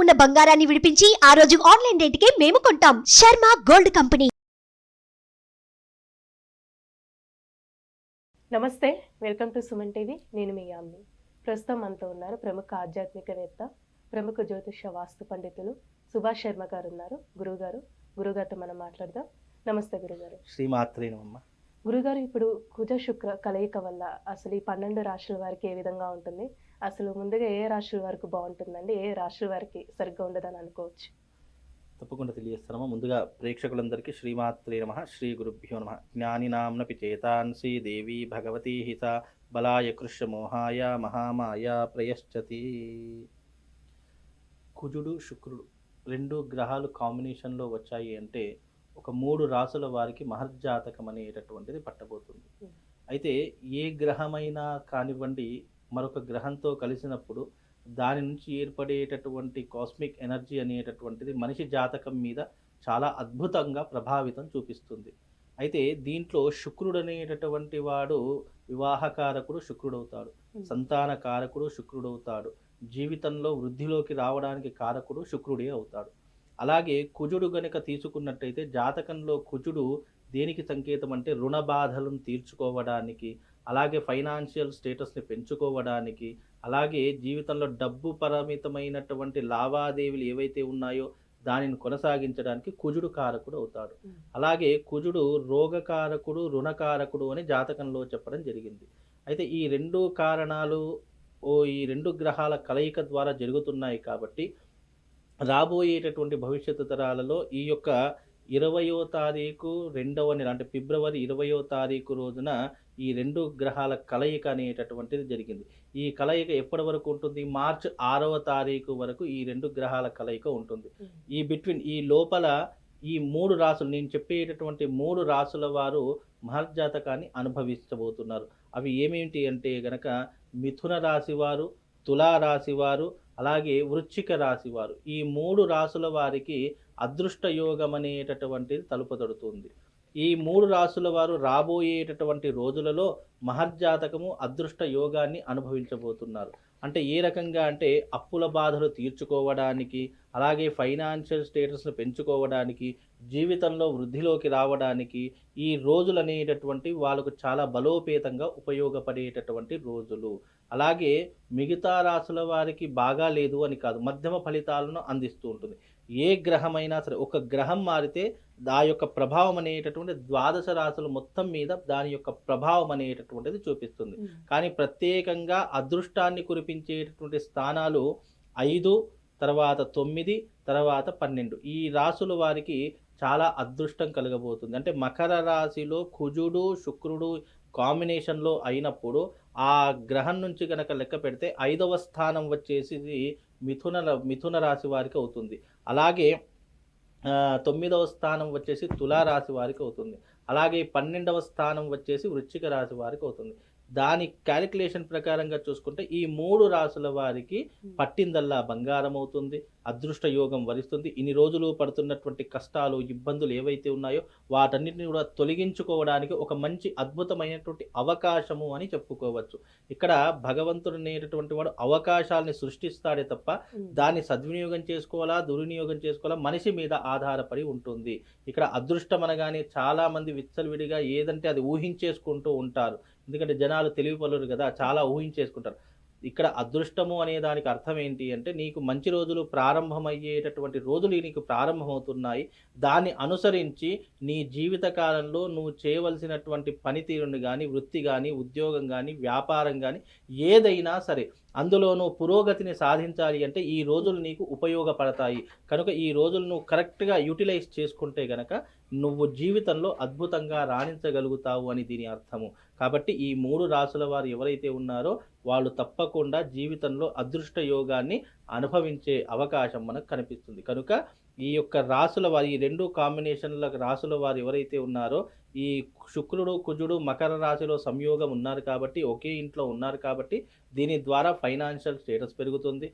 ఉన్న బంగారాన్ని విడిపించి ఆ రోజు ఆన్లైన్ రేటుకే మేము కొంటాం. Sharma gold company. నమస్తే, వెల్కమ్ టు సుమన్ టీవీ. నేను మీ యామ్ని. ప్రస్తుతం మనతో ఉన్నారు ప్రముఖ ఆధ్యాత్మికవేత్త, ప్రముఖ జ్యోతిష వాస్తు పండితులు సుభాష్ శర్మ గారు ఉన్నారు. గురుగారితో మనం మాట్లాడదాం. నమస్తే గురుగారు. శ్రీమాత్రే నమః. గురుగారు, ఇప్పుడు కుజ శుక్ర కలయిక వల్ల అసలు ఈ 12 రాశుల వారికి ఏ విధంగా ఉంటుంది? అసలు ముందుగా ఏ రాశుల వరకు బాగుంటుందండి, ఏ రాశుల వారికి సరిగ్గా ఉండదని అనుకోవచ్చు? తప్పకుండా తెలియజేస్తానమ్మా. ముందుగా ప్రేక్షకులందరికీ శ్రీమాత్రే నమః, శ్రీ గురుభ్యో నమః. జ్ఞానినాంనపి చేతాంసి దేవి భగవతి హిత బలాయ కృష్ణ మోహాయ మహామాయ ప్రయశ్చతి. కుజుడు శుక్రుడు రెండు గ్రహాలు కాంబినేషన్లో వచ్చాయి అంటే ఒక 3 రాసుల వారికి మహర్జాతకం అనేటటువంటిది పట్టబోతుంది. అయితే ఏ గ్రహమైనా కానివ్వండి, మరొక గ్రహంతో కలిసినప్పుడు దాని నుంచి ఏర్పడేటటువంటి కాస్మిక్ ఎనర్జీ అనేటటువంటిది మనిషి జాతకం మీద చాలా అద్భుతంగా ప్రభావితం చూపిస్తుంది. అయితే దీంట్లో శుక్రుడు అనేటటువంటి వాడు వివాహకారకుడు శుక్రుడవుతాడు, సంతానకారకుడు శుక్రుడవుతాడు, జీవితంలో వృద్ధిలోకి రావడానికి కారకుడు శుక్రుడే అవుతాడు. అలాగే కుజుడు గనుక తీసుకున్నట్టయితే జాతకంలో కుజుడు దేనికి సంకేతం అంటే రుణ బాధలను తీర్చుకోవడానికి, అలాగే ఫైనాన్షియల్ స్టేటస్ని పెంచుకోవడానికి, అలాగే జీవితంలో డబ్బు పరిమితమైనటువంటి లావాదేవీలు ఏవైతే ఉన్నాయో దానిని కొనసాగించడానికి కుజుడు కారకుడు అవుతాడు. అలాగే కుజుడు రోగకారకుడు రుణకారకుడు అని జాతకంలో చెప్పడం జరిగింది. అయితే ఈ రెండు కారణాలు ఈ రెండు గ్రహాల కలయిక ద్వారా జరుగుతున్నాయి కాబట్టి రాబోయేటటువంటి భవిష్యత్తు తరాలలో ఈ యొక్క 20వ తారీఖు 2వ నెల అంటే ఫిబ్రవరి 20వ తారీఖు రోజున ఈ రెండు గ్రహాల కలయిక అనేటటువంటిది జరిగింది. ఈ కలయిక ఎప్పటి వరకు ఉంటుంది? మార్చి 6వ తారీఖు వరకు ఈ రెండు గ్రహాల కలయిక ఉంటుంది. ఈ లోపల ఈ 3 రాసులు, నేను చెప్పేటటువంటి 3 రాసుల వారు మహర్జాతకాన్ని అనుభవించబోతున్నారు. అవి ఏమేంటి అంటే గనక మిథున రాశి వారు, తులా రాశి వారు, అలాగే వృశ్చిక రాశి వారు. ఈ 3 రాసుల వారికి అదృష్ట యోగం అనేటటువంటిది తలుపు తడుతుంది. ఈ 3 రాసుల వారు రాబోయేటటువంటి రోజులలో మహర్జాతకము అదృష్ట యోగాన్ని అనుభవించబోతున్నారు. అంటే ఏ రకంగా అంటే అప్పుల బాధలు తీర్చుకోవడానికి, అలాగే ఫైనాన్షియల్ స్టేటస్ను పెంచుకోవడానికి, జీవితంలో వృద్ధిలోకి రావడానికి ఈ రోజులు అనేటటువంటి వాళ్ళకు చాలా బలోపేతంగా ఉపయోగపడేటటువంటి రోజులు. అలాగే మిగతా రాసుల వారికి బాగా లేదు అని కాదు, మధ్యమ ఫలితాలను అందిస్తూ ఉంటుంది. ఏ గ్రహమైనా సరే ఒక గ్రహం మారితే దా యొక్క ప్రభావం అనేటటువంటి 12 రాశులు మొత్తం మీద దాని యొక్క ప్రభావం అనేటటువంటిది చూపిస్తుంది. కానీ ప్రత్యేకంగా అదృష్టాన్ని కురిపించేటటువంటి స్థానాలు 5, తర్వాత 9, తర్వాత 12 ఈ రాసుల వారికి చాలా అదృష్టం కలగబోతుంది. అంటే మకర రాశిలో కుజుడు శుక్రుడు కాంబినేషన్లో అయినప్పుడు ఆ గ్రహం నుంచి కనుక లెక్క పెడితే 5వ స్థానం వచ్చేసి మిథున రాశి వారికి అవుతుంది. అలాగే 9వ స్థానం వచ్చేసి తులారాశి వారికి అవుతుంది. అలాగే 12వ స్థానం వచ్చేసి వృశ్చిక రాశి వారికి అవుతుంది. దాని క్యాలిక్యులేషన్ ప్రకారంగా చూసుకుంటే ఈ 3 రాసుల వారికి పట్టిందల్లా బంగారం అవుతుంది, అదృష్ట యోగం వరిస్తుంది. ఇన్ని రోజులు పడుతున్నటువంటి కష్టాలు ఇబ్బందులు ఏవైతే ఉన్నాయో వాటన్నిటిని కూడా తొలగించుకోవడానికి ఒక మంచి అద్భుతమైనటువంటి అవకాశము అని చెప్పుకోవచ్చు. ఇక్కడ భగవంతుడు అనేటటువంటి వాడు అవకాశాలని సృష్టిస్తాడే తప్ప దాన్ని సద్వినియోగం చేసుకోవాలా దుర్వినియోగం చేసుకోవాలా మనిషి మీద ఆధారపడి ఉంటుంది. ఇక్కడ అదృష్టం అనగానే చాలా మంది విచ్చలవిడిగా ఏదంటే అది ఊహించేసుకుంటూ ఉంటారు. ఎందుకంటే జనాలు తెలివి పలురు కదా, చాలా ఊహించేసుకుంటారు. ఇక్కడ అదృష్టము అనే దానికి అర్థం ఏంటి అంటే నీకు మంచి రోజులు ప్రారంభమయ్యేటటువంటి రోజులు నీకు ప్రారంభమవుతున్నాయి. దాన్ని అనుసరించి నీ జీవిత కాలంలో నువ్వు చేయవలసినటువంటి పనితీరుని కానీ, వృత్తి కానీ, ఉద్యోగం కానీ, వ్యాపారం కానీ ఏదైనా సరే అందులో నువ్వు పురోగతిని సాధించాలి అంటే ఈ రోజులు నీకు ఉపయోగపడతాయి. కనుక ఈ రోజులు నువ్వు కరెక్ట్గా యూటిలైజ్ చేసుకుంటే గనక నువ్వు జీవితంలో అద్భుతంగా రాణించగలుగుతావు అని దీని అర్థము. కాబట్టి ఈ 3 రాసుల వారు ఎవరైతే ఉన్నారో వాళ్ళు తప్పకుండా జీవితంలో అదృష్ట యోగాన్ని అనుభవించే అవకాశం మనకు కనిపిస్తుంది. కనుక ఈ యొక్క రాసుల వారు, ఈ 2 కాంబినేషన్ల రాసుల వారు ఎవరైతే ఉన్నారో ఈ శుక్రుడు కుజుడు మకర రాశిలో సంయోగం ఉన్నారు కాబట్టి, ఒకే ఇంట్లో ఉన్నారు కాబట్టి దీని ద్వారా ఫైనాన్షియల్ స్టేటస్ పెరుగుతుంది,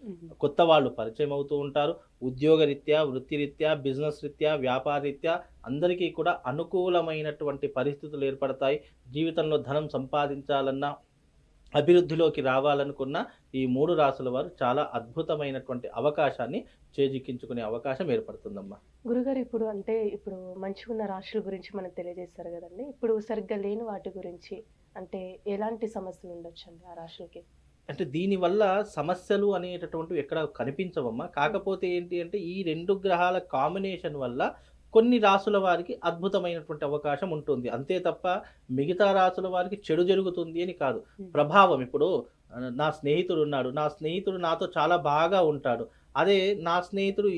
కొత్త వాళ్ళు పరిచయం అవుతూ ఉంటారు. ఉద్యోగరీత్యా, వృత్తిరీత్యా, బిజినెస్ రీత్యా, వ్యాపార రీత్యా అందరికీ కూడా అనుకూలమైనటువంటి పరిస్థితులు ఏర్పడతాయి. జీవితంలో ధనం సంపాదించాలన్నా, అభివృద్ధిలోకి రావాలనుకున్న ఈ 3 రాసుల వారు చాలా అద్భుతమైనటువంటి అవకాశాన్ని చేజిక్కించుకునే అవకాశం ఏర్పడుతుందమ్మా. గురుగారు ఇప్పుడు మంచిగున్న రాశుల గురించి మనకు తెలియజేస్తారు కదండి. ఇప్పుడు సరిగ్గా లేని వాటి గురించి అంటే ఎలాంటి సమస్యలు ఉండొచ్చండి ఆ రాశులకి? అంటే దీనివల్ల సమస్యలు అనేటటువంటివి ఎక్కడ కనిపించవమ్మా. కాకపోతే ఏంటి అంటే ఈ 2 గ్రహాల కాంబినేషన్ వల్ల కొన్ని రాసుల వారికి అద్భుతమైనటువంటి అవకాశం ఉంటుంది. అంతే తప్ప మిగతా రాసుల వారికి చెడు జరుగుతుంది అని కాదు. ప్రభావం ఇప్పుడు నా స్నేహితుడున్నాడు. నా స్నేహితుడు నాతో చాలా బాగా ఉంటాడు. అదే నా స్నేహితుడు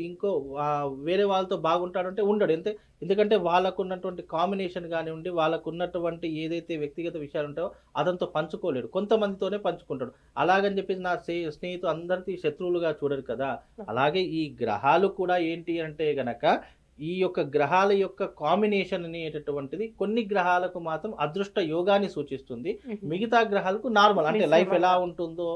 వేరే వాళ్ళతో బాగుంటాడంటే ఉండడు. ఎందుకంటే వాళ్ళకున్నటువంటి కాంబినేషన్ గానివ్వండి, వాళ్ళకున్నటువంటి ఏదైతే వ్యక్తిగత విషయాలు ఉంటాయో అతనితో పంచుకోలేడు. కొంతమందితోనే పంచుకుంటాడు. అలాగని చెప్పేసి నా స్నేహితుడు అందరికీ శత్రువులుగా చూడరు కదా! అలాగే ఈ గ్రహాలు కూడా ఏంటి అంటే గనక ఈ యొక్క గ్రహాల యొక్క కాంబినేషన్ అనేటటువంటిది కొన్ని గ్రహాలకు మాత్రం అదృష్ట యోగాన్ని సూచిస్తుంది. మిగతా గ్రహాలకు నార్మల్ అంటే లైఫ్ ఎలా ఉంటుందో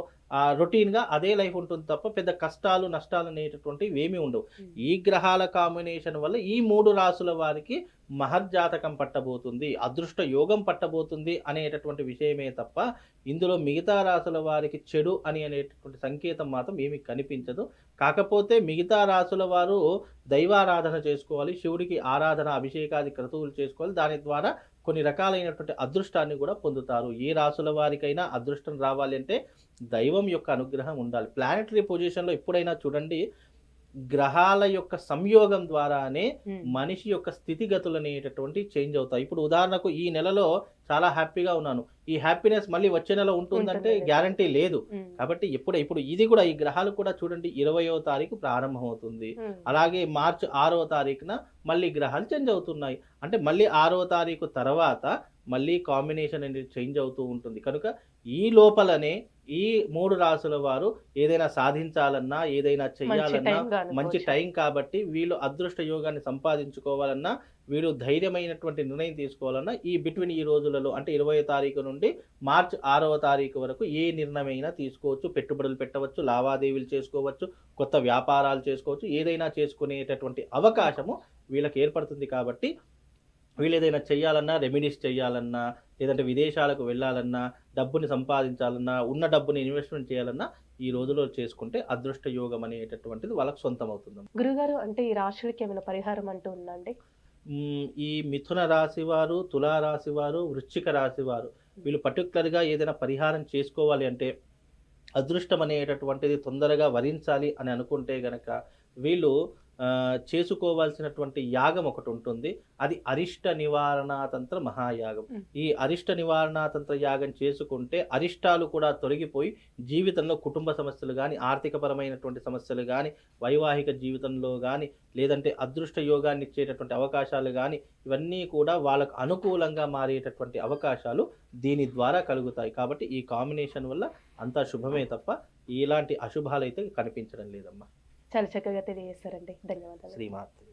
రొటీన్‌గా అదే లైఫ్ ఉంటుంది తప్ప పెద్ద కష్టాలు, నష్టాలు అనేటటువంటివి ఏమీ ఉండవు. ఈ గ్రహాల కాంబినేషన్ వల్ల ఈ 3 రాసుల వారికి మహర్జాతకం పట్టబోతుంది, అదృష్ట యోగం పట్టబోతుంది అనేటటువంటి విషయమే తప్ప ఇందులో మిగతా రాసుల వారికి చెడు అనేటటువంటి సంకేతం మాత్రం ఏమీ కనిపించదు. కాకపోతే మిగతా రాసుల వారు దైవారాధన చేసుకోవాలి, శివుడికి ఆరాధన, అభిషేకాది క్రతువులు చేసుకోవాలి. దాని ద్వారా కొన్ని రకాలైనటువంటి అదృష్టాన్ని కూడా పొందుతారు. ఏ రాసుల వారికైనా అదృష్టం రావాలి అంటే దైవం యొక్క అనుగ్రహం ఉండాలి. ప్లానెటరీ పొజిషన్‌లో ఎప్పుడైనా చూడండి గ్రహాల యొక్క సంయోగం ద్వారానే మనిషి యొక్క స్థితిగతులు అనేటటువంటి చేంజ్ అవుతాయి. ఇప్పుడు ఉదాహరణకు ఈ నెలలో చాలా హ్యాపీగా ఉన్నాను. ఈ హ్యాపీనెస్ మళ్ళీ వచ్చే నెల ఉంటుందంటే గ్యారంటీ లేదు. కాబట్టి ఇప్పుడు ఇది కూడా ఈ గ్రహాలు కూడా చూడండి 20వ తారీఖు ప్రారంభమవుతుంది. అలాగే మార్చి 6వ తారీఖున మళ్ళీ గ్రహాలు చేంజ్ అవుతున్నాయి. అంటే మళ్ళీ 6వ తారీఖు తర్వాత మళ్ళీ కాంబినేషన్ అనేది చేంజ్ అవుతూ ఉంటుంది. కనుక ఈ లోపలనే ఈ 3 రాసుల వారు ఏదైనా సాధించాలన్నా, ఏదైనా చెయ్యాలన్నా మంచి టైం కాబట్టి వీళ్ళు అదృష్ట యోగాన్ని సంపాదించుకోవాలన్నా, వీళ్ళు ధైర్యమైనటువంటి నిర్ణయం తీసుకోవాలన్నా బిట్వీన్ ఈ రోజులలో అంటే 20వ తారీఖు నుండి మార్చి 6వ తారీఖు వరకు ఏ నిర్ణయమైనా తీసుకోవచ్చు. పెట్టుబడులు పెట్టవచ్చు, లావాదేవీలు చేసుకోవచ్చు, కొత్త వ్యాపారాలు చేసుకోవచ్చు, ఏదైనా చేసుకునేటటువంటి అవకాశము వీళ్ళకి ఏర్పడుతుంది. కాబట్టి వీళ్ళు ఏదైనా చెయ్యాలన్నా, రెమెడీస్ చెయ్యాలన్నా, లేదంటే విదేశాలకు వెళ్ళాలన్నా, డబ్బుని సంపాదించాలన్నా, ఉన్న డబ్బుని ఇన్వెస్ట్మెంట్ చేయాలన్నా ఈ రోజులో చేసుకుంటే అదృష్ట యోగం అనేటటువంటిది వాళ్ళకి సొంతం అవుతుంది. గురుగారు ఈ రాశులకి ఏమైనా పరిహారం అంటూ ఉందండి? ఈ మిథున రాశి వారు, తులా రాశి వారు, వృశ్చిక రాశి వారు వీళ్ళు పర్టికులర్‌గా ఏదైనా పరిహారం చేసుకోవాలి అంటే అదృష్టం అనేటటువంటిది తొందరగా వరించాలి అని అనుకుంటే గనక వీళ్ళు చేసుకోవాల్సినటువంటి యాగం ఒకటి ఉంటుంది. అది అరిష్ట నివారణాతంత్ర మహాయాగం. ఈ అరిష్ట నివారణాతంత్ర యాగం చేసుకుంటే అరిష్టాలు కూడా తొలగిపోయి జీవితంలో కుటుంబ సమస్యలు కానీ, ఆర్థికపరమైనటువంటి సమస్యలు కానీ, వైవాహిక జీవితంలో కానీ, లేదంటే అదృష్ట యోగాన్ని ఇచ్చేటటువంటి అవకాశాలు కానీ ఇవన్నీ కూడా వాళ్ళకు అనుకూలంగా మారేటటువంటి అవకాశాలు దీని ద్వారా కలుగుతాయి. కాబట్టి ఈ కాంబినేషన్ వల్ల అంతా శుభమే తప్ప ఇలాంటి అశుభాలైతే కనిపించడం లేదమ్మా. చాలా చక్కగా తెలియజేశారండి. ధన్యవాదాలు. శ్రీమాత్రే.